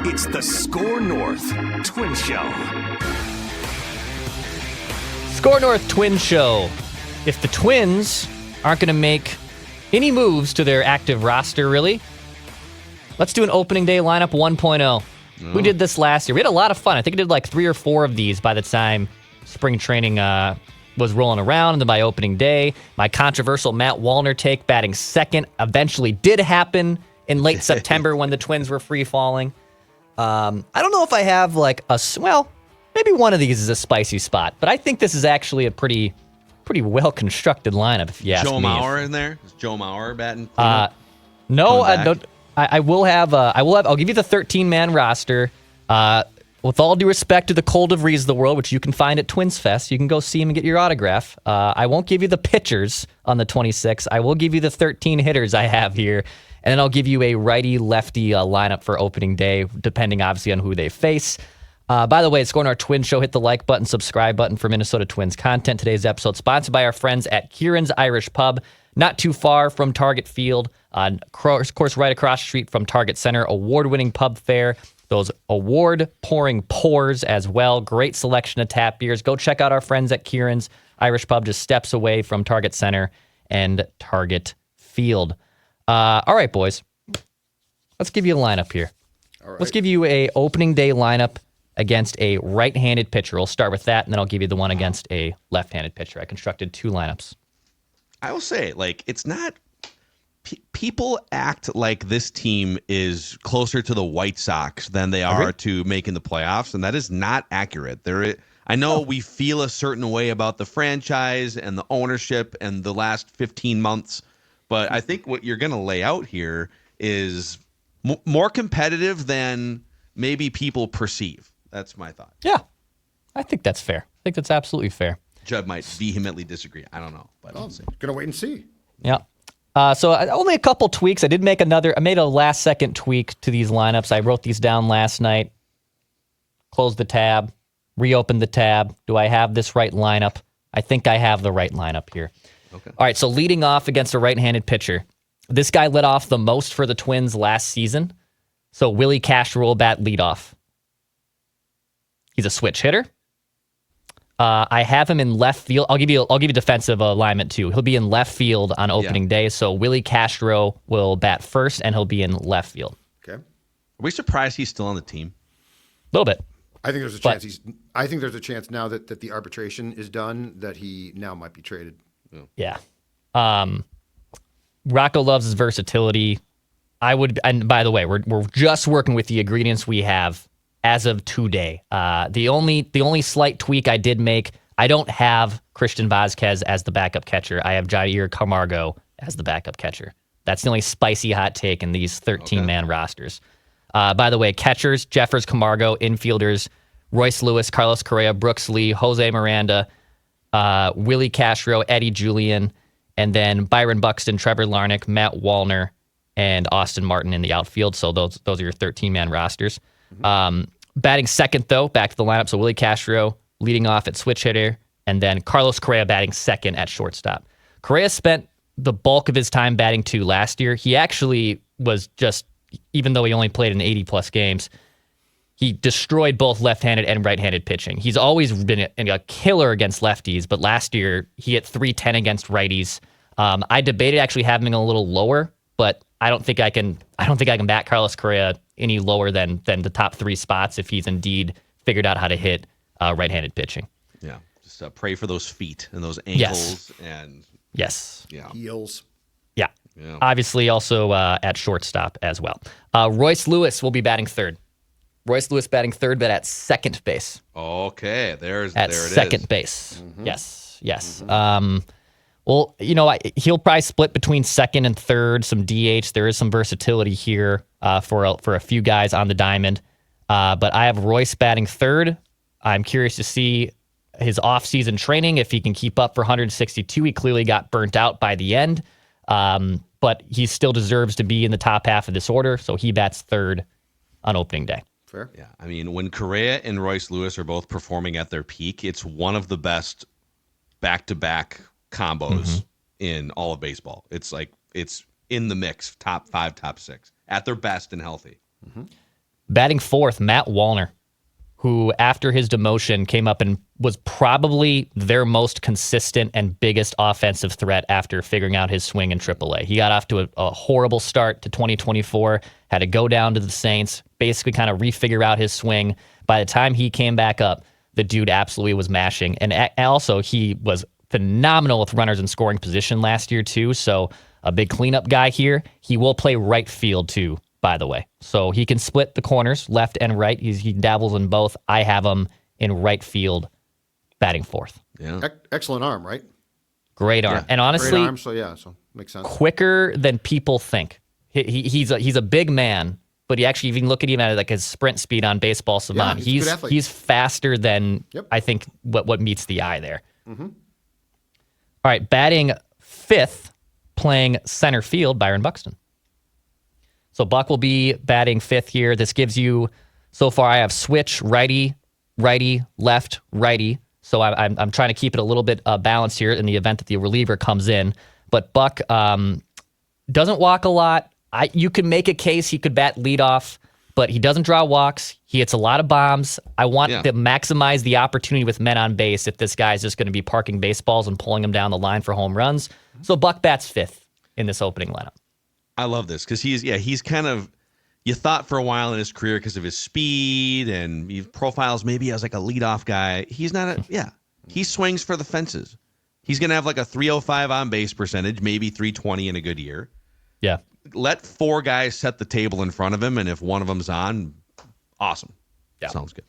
It's the Score North Twin Show. Score North Twin Show. If the Twins aren't going to make any moves to their active roster, really, let's do an opening day lineup 1.0. We did this last year. We had a lot of fun. I think I did like 3 or 4 of these by the time spring training was rolling around, and then by opening day, my controversial Matt Wallner take batting second eventually did happen in late September when the Twins were free falling. I don't know if I have like maybe one of these is a spicy spot, but I think this is actually a pretty well constructed lineup. If you ask me. Joe Mauer in there? Is Joe Mauer batting? No, I will have. I'll give you the 13-man roster. With all due respect to the Cole DeVries of the world, which you can find at Twins Fest, you can go see him and get your autograph. I won't give you the pitchers on the 26. I will give you the 13 hitters I have here, and then I'll give you a righty-lefty lineup for opening day, depending obviously on who they face. By the way, it's going to our Twin Show. Hit the like button, subscribe button for Minnesota Twins content. Today's episode sponsored by our friends at Kieran's Irish Pub, not too far from Target Field, of course, right across the street from Target Center. Award-winning pub fare. Those award-pouring pours as well. Great selection of tap beers. Go check out our friends at Kieran's Irish Pub, just steps away from Target Center and Target Field. All right, boys. Let's give you a lineup here. All right. Let's give you a opening day lineup against a right-handed pitcher. We'll start with that, and then I'll give you the one against a left-handed pitcher. I constructed 2 lineups. I will say, it's not... People act like this team is closer to the White Sox than they are to making the playoffs, and that is not accurate. I know we feel a certain way about the franchise and the ownership and the last 15 months, but I think what you're going to lay out here is more competitive than maybe people perceive. That's my thought. Yeah, I think that's fair. I think that's absolutely fair. Judd might vehemently disagree. I don't know, but we'll see. Gonna wait and see. Yeah. So only a couple tweaks. I made a last-second tweak to these lineups. I wrote these down last night. Closed the tab. Reopened the tab. Do I have this right lineup? I think I have the right lineup here. Okay. All right, so leading off against a right-handed pitcher. This guy led off the most for the Twins last season. So Willie Castro will bat leadoff. He's a switch hitter. I have him in left field. I'll give you defensive alignment too. He'll be in left field on opening day. So Willie Castro will bat first, and he'll be in left field. Okay. Are we surprised he's still on the team? A little bit. I think there's a chance I think there's a chance now that the arbitration is done that he now might be traded. Yeah. Rocco loves his versatility. And by the way, we're just working with the ingredients we have as of today. The only slight tweak I did make, I don't have Christian Vazquez as the backup catcher. I have Jair Camargo as the backup catcher. That's the only spicy hot take in these 13-man rosters. By the way, catchers, Jeffers, Camargo, infielders, Royce Lewis, Carlos Correa, Brooks Lee, Jose Miranda, Willie Castro, Eddie Julian, and then Byron Buxton, Trevor Larnach, Matt Wallner, and Austin Martin in the outfield. So those are your 13-man rosters. Batting second, though, back to the lineup. So Willie Castro leading off at switch hitter, and then Carlos Correa batting second at shortstop. Correa spent the bulk of his time batting 2 last year. He actually was just, even though he only played in 80-plus games, he destroyed both left-handed and right-handed pitching. He's always been a killer against lefties, but last year he hit .310 against righties. I debated actually having him a little lower, but I don't think I can back Carlos Correa any lower than the top 3 spots if he's indeed figured out how to hit right-handed pitching. Yeah, just pray for those feet and those ankles and yes, Heels. Yeah. Obviously, also at shortstop as well. Royce Lewis will be batting third. Royce Lewis batting third, but at second base. Okay, there it is. Second base. Mm-hmm. Yes. Well, he'll probably split between second and third, some DH. There is some versatility here for a few guys on the diamond. But I have Royce batting third. I'm curious to see his offseason training, if he can keep up for 162. He clearly got burnt out by the end, but he still deserves to be in the top half of this order, so he bats third on opening day. Fair. Yeah, I mean, when Correa and Royce Lewis are both performing at their peak, it's one of the best back-to-back combos in all of baseball. It's in the mix, top 5, top 6, at their best and healthy. Batting fourth, Matt Wallner, who after his demotion came up and was probably their most consistent and biggest offensive threat after figuring out his swing in AAA. He got off to a horrible start to 2024, had to go down to the Saints, basically kind of refigure out his swing. By the time he came back up, the dude absolutely was mashing. And also, he was phenomenal with runners in scoring position last year, too. So a big cleanup guy here. He will play right field, too, by the way. So he can split the corners, left and right. He dabbles in both. I have him in right field, batting fourth. Yeah. Excellent arm, right? Great arm. And honestly, Great arm, so makes sense. quicker than people think. He's a big man, but he actually, if you can look at him at like his sprint speed on Baseball Savant, he's a good athlete. he's faster than Yep. I think what meets the eye there. All right, batting fifth, playing center field, Byron Buxton. So Buck will be batting fifth here. This gives you, so far I have switch, righty, left, righty. So I'm trying to keep it a little bit balanced here in the event that the reliever comes in. But Buck doesn't walk a lot. You can make a case he could bat leadoff, but he doesn't draw walks. He hits a lot of bombs. I want to maximize the opportunity with men on base if this guy's just going to be parking baseballs and pulling them down the line for home runs. So Buck bats fifth in this opening lineup. I love this because he's kind of, you thought for a while in his career because of his speed and he profiles maybe as like a leadoff guy. He's not he swings for the fences. He's going to have like a 305 on base percentage, maybe 320 in a good year. Yeah. Let 4 guys set the table in front of him, and if one of them's on, awesome. Yeah. Sounds good.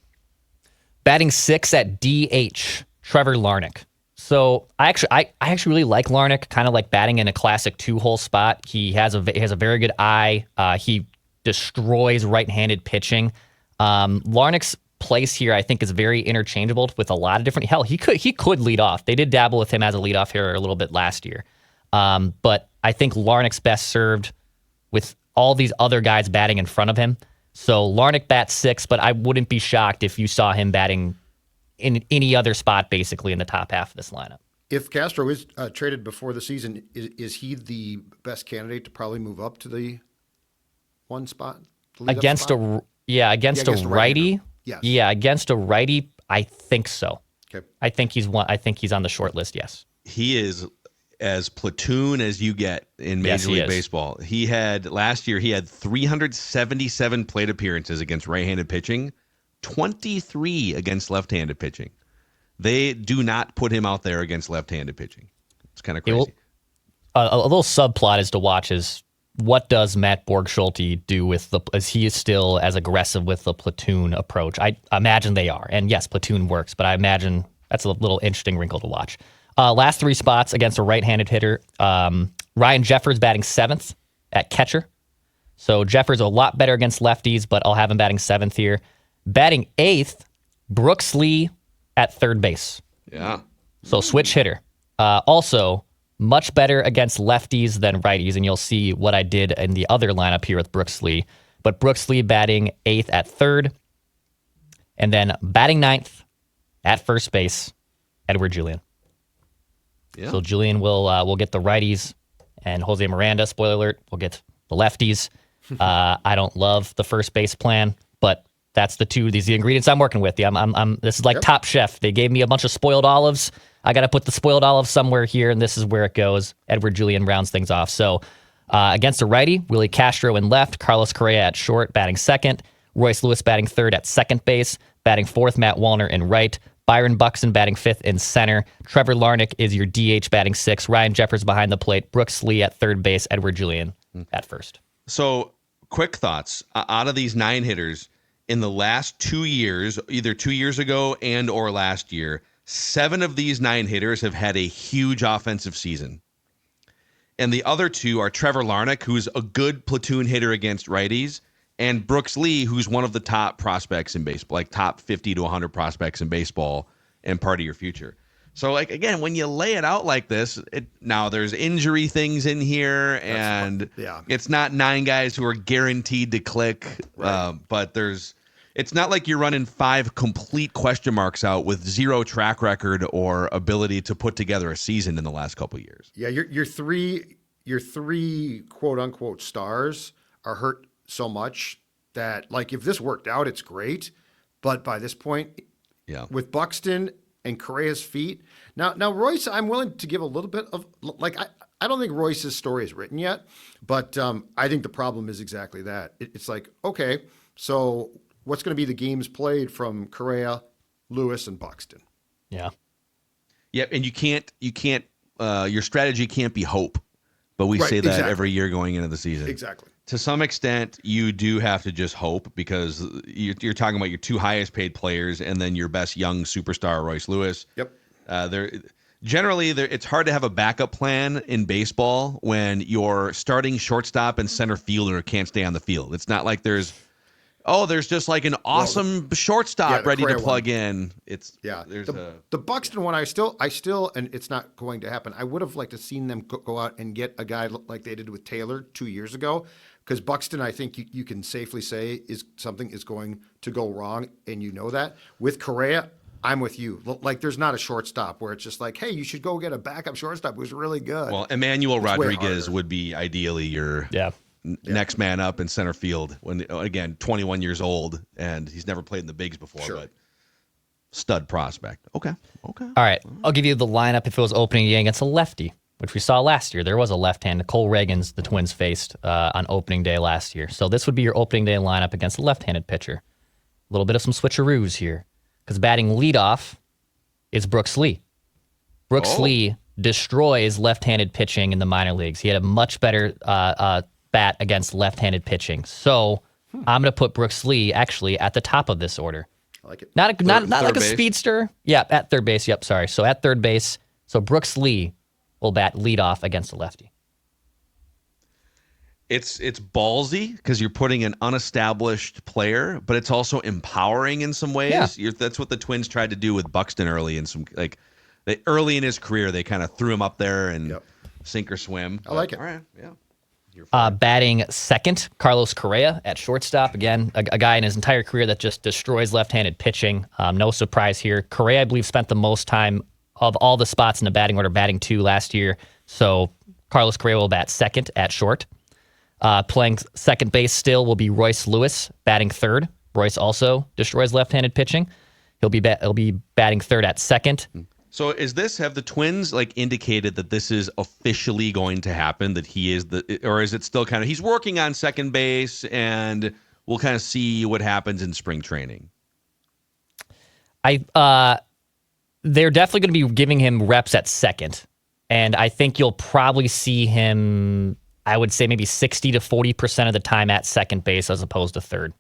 Batting sixth at DH, Trevor Larnach. So I actually really like Larnach, kind of like batting in a classic 2-hole spot. He has a very good eye. He destroys right-handed pitching. Larnach's place here, I think, is very interchangeable with a lot of different. Hell, he could lead off. They did dabble with him as a leadoff hitter a little bit last year, but I think Larnach's best served with all these other guys batting in front of him. So Larnach bats sixth, but I wouldn't be shocked if you saw him batting in any other spot, basically in the top half of this lineup. If Castro is traded before the season, is he the best candidate to probably move up to the one spot? Against a righty. Yes. Yeah, against a righty, I think so. Okay. I think he's on the short list. Yes. He is as platoon as you get in Major League Baseball. Last year he had 377 plate appearances against right-handed pitching, 23 against left-handed pitching. They do not put him out there against left-handed pitching. It's kind of crazy. A little subplot is to watch is what does Matt Borg-Schulte do as he is still as aggressive with the platoon approach? I imagine they are. And yes, platoon works, but I imagine that's a little interesting wrinkle to watch. Last 3 spots against a right-handed hitter. Ryan Jeffers batting 7th at catcher. So Jeffers a lot better against lefties, but I'll have him batting 7th here. Batting 8th, Brooks Lee at third base. Yeah. So switch hitter. Also, much better against lefties than righties, and you'll see what I did in the other lineup here with Brooks Lee. But Brooks Lee batting 8th at third. And then batting 9th at first base, Edward Julian. Yeah. So Julian will get the righties, and Jose Miranda, spoiler alert, will get the lefties. I don't love the first base plan, but that's the ingredients I'm working with. This is like Top Chef. They gave me a bunch of spoiled olives. I got to put the spoiled olives somewhere here, and this is where it goes. Edward Julian rounds things off. So against a righty, Willie Castro in left, Carlos Correa at short, batting second, Royce Lewis batting third at second base, batting fourth, Matt Wallner in right, Byron Buxton batting fifth in center, Trevor Larnach is your DH batting sixth, Ryan Jeffers behind the plate, Brooks Lee at third base, Edward Julian at first. So quick thoughts. Out of these 9 hitters, in the last 2 years, either 2 years ago and or last year, 7 of these 9 hitters have had a huge offensive season. And the other 2 are Trevor Larnach, who's a good platoon hitter against righties, and Brooks Lee, who's one of the top prospects in baseball, like top 50 to 100 prospects in baseball and part of your future. So, like, again, when you lay it out like this, now there's injury things in here, and it's not 9 guys who are guaranteed to click, but it's not like you're running 5 complete question marks out with 0 track record or ability to put together a season in the last couple of years. Yeah, your 3 your three quote unquote stars are hurt so much that, like, if this worked out, it's great. But by this point, Yeah. with Buxton and Correa's feet, now Royce, I'm willing to give a little bit of, like, I don't think Royce's story is written yet, but I think the problem is exactly that. It's like, okay, so what's going to be the games played from Correa, Lewis, and Buxton? Yeah. Yep, and you can't. Your strategy can't be hope, but we Right, say that exactly. every year going into the season. Exactly. To some extent, you do have to just hope because you're talking about your two highest paid players and then your best young superstar, Royce Lewis. Yep. It's hard to have a backup plan in baseball when your starting shortstop and center fielder can't stay on the field. It's not like there's just like an awesome shortstop the ready to Correa plug one. in. It's Yeah, There's the Buxton one, I still, and it's not going to happen. I would have liked to seen them go out and get a guy like they did with Taylor 2 years ago, because Buxton, I think you can safely say something is going to go wrong, and you know that. With Correa, I'm with you. Like, there's not a shortstop where it's just like, hey, you should go get a backup shortstop who's really good. well, Emmanuel It's way Rodriguez harder. would be ideally your Yeah. next man up in center field when, again, 21 years old and he's never played in the bigs before, Sure. but stud prospect. Okay. All right. I'll give you the lineup if it was opening day against a lefty, which we saw last year. There was a left-hand. Cole Reagans, the Twins faced on opening day last year. So this would be your opening day lineup against a left-handed pitcher. A little bit of some switcheroos here because batting leadoff is Brooks Lee. Brooks Lee destroys left-handed pitching in the minor leagues. He had a much better bat against left-handed pitching. So I'm going to put Brooks Lee actually at the top of this order. I like it. Not like third a base? speedster. Yeah, at third base. Yep, sorry. So at third base. So Brooks Lee will bat leadoff against the lefty. It's ballsy because you're putting an unestablished player, but it's also empowering in some ways. Yeah. That's what the Twins tried to do with Buxton early early in his career. They kind of threw him up there and Yep. sink or swim. I like it. All right, yeah. Batting second, Carlos Correa at shortstop. Again, a guy in his entire career that just destroys left-handed pitching. No surprise here. Correa, I believe, spent the most time of all the spots in the batting order, batting 2 last year. So Carlos Correa will bat second at short. Playing second base still will be Royce Lewis, batting third. Royce also destroys left-handed pitching. He'll be batting third at second. So have the Twins indicated that this is officially going to happen, that he is or is it still kind of, he's working on second base and we'll kind of see what happens in spring training? They're definitely going to be giving him reps at second. And I think you'll probably see him, I would say maybe 60 to 40% of the time at second base as opposed to third.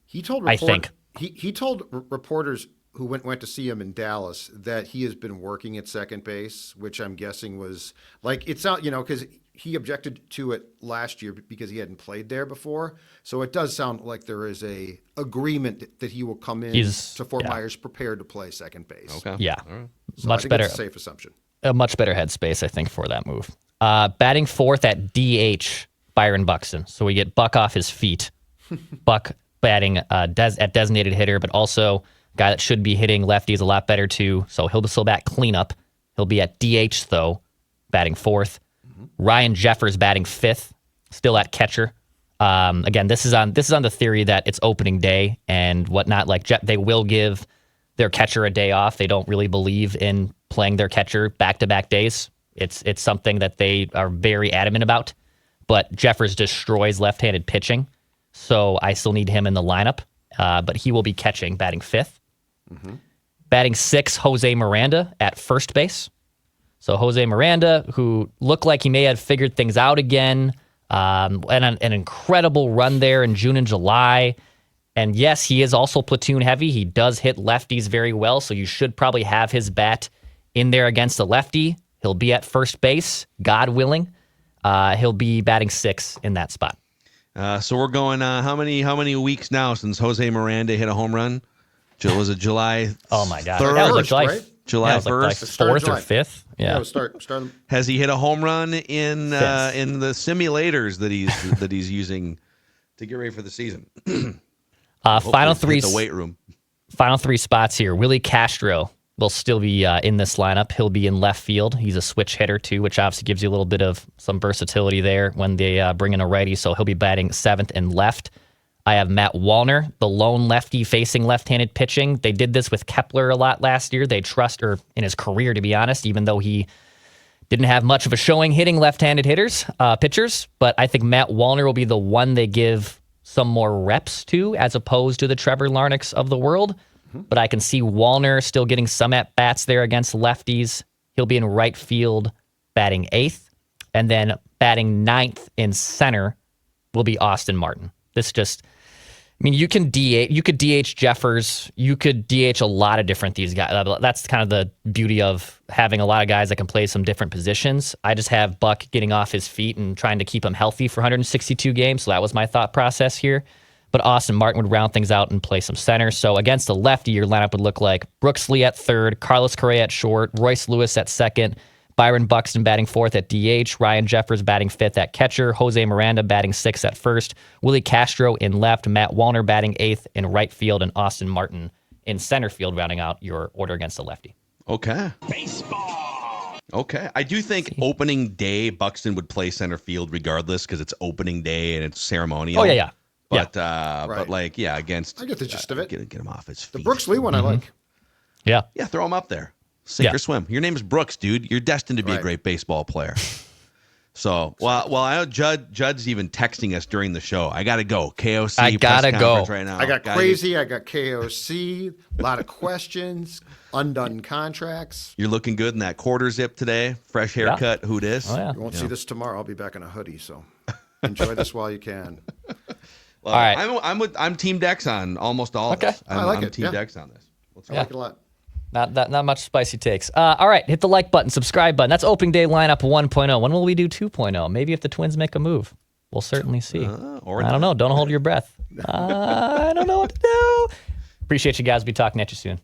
He told I think. he told reporters who went to see him in Dallas that he has been working at second base, which I'm guessing was like, it's not, because he objected to it last year because he hadn't played there before. So it does sound like there is a agreement that he will come in to Fort Myers prepared to play second base. Okay. Yeah. All right. So I much think better. That's a safe assumption. A much better headspace, I think, for that move. Batting fourth at DH, Byron Buxton. So we get Buck off his feet. Buck batting at designated hitter, but also a guy that should be hitting lefties a lot better too. So he'll still bat cleanup. He'll be at DH though, batting fourth. Ryan Jeffers batting fifth, still at catcher. Again, this is on the theory that it's opening day and whatnot. Like they will give their catcher a day off. They don't really believe in playing their catcher back-to-back days. It's something that they are very adamant about. But Jeffers destroys left-handed pitching, so I still need him in the lineup. But he will be catching, batting fifth. Batting sixth, Jose Miranda at first base. So Jose Miranda, who looked like he may have figured things out again, and an incredible run there in June and July. And yes, he is also platoon heavy. He does hit lefties very well, so you should probably have his bat in there against a lefty. He'll be at first base, God willing. He'll be batting sixth in that spot. So we're going how many weeks now since Jose Miranda hit a home run? Was it July? Oh my God, 3rd? that was like July, right? July that was like 1st? Start of 4th or July. 5th. Yeah. Start. Has he hit a home run in Fifth. in the simulators that he's using to get ready for the season? Final Hopefully three hit the weight room. Final three spots here. Willie Castro will still be in this lineup. He'll be in left field. He's a switch hitter too, which obviously gives you a little bit of some versatility there when they bring in a righty. So he'll be batting 7th and left. I have Matt Wallner, the lone lefty facing left-handed pitching. They did this with Kepler a lot last year. They trust her in his career, to be honest, even though he didn't have much of a showing hitting left-handed pitchers. But I think Matt Wallner will be the one they give some more reps to, as opposed to the Trevor Larnachs of the world. But I can see Wallner still getting some at-bats there against lefties. He'll be in right field batting 8th. And then batting 9th in center will be Austin Martin. You could DH Jeffers. You could DH a lot of different these guys. That's kind of the beauty of having a lot of guys that can play some different positions. I just have Buck getting off his feet and trying to keep him healthy for 162 games. So that was my thought process here. But Austin Martin would round things out and play some center. So against the lefty, your lineup would look like Brooks Lee at 3rd, Carlos Correa at short, Royce Lewis at 2nd, Byron Buxton batting 4th at DH, Ryan Jeffers batting 5th at catcher, Jose Miranda batting 6th at 1st, Willie Castro in left, Matt Wallner batting 8th in right field, and Austin Martin in center field, rounding out your order against the lefty. Okay. Baseball. Okay. I do think opening day Buxton would play center field regardless because it's opening day and it's ceremonial. Oh, yeah. But Right. against I get the gist of it. Get him off his feet. The Brooks Lee one I like. Yeah. Yeah, throw him up there. Sink or swim. Your name is Brooks, dude. You're destined to be a great baseball player. So, well, I know Judd's even texting us during the show. I got to go. KOC. I gotta press go conference right now. I got crazy. I got KOC. A lot of questions. Undone contracts. You're looking good in that quarter zip today. Fresh haircut. Who dis? Oh, yeah. You won't see this tomorrow. I'll be back in a hoodie, so enjoy this while you can. Well, all right. I'm Team Dex on almost all of Okay. this. I like I'm it, Team yeah. Dex on this. I like it a lot. Not much spicy takes. All right, hit the like button, subscribe button. That's opening day lineup 1.0. When will we do 2.0? Maybe if the Twins make a move. We'll certainly see. Or I don't know. Don't hold your breath. I don't know what to do. Appreciate you guys. Be talking at you soon.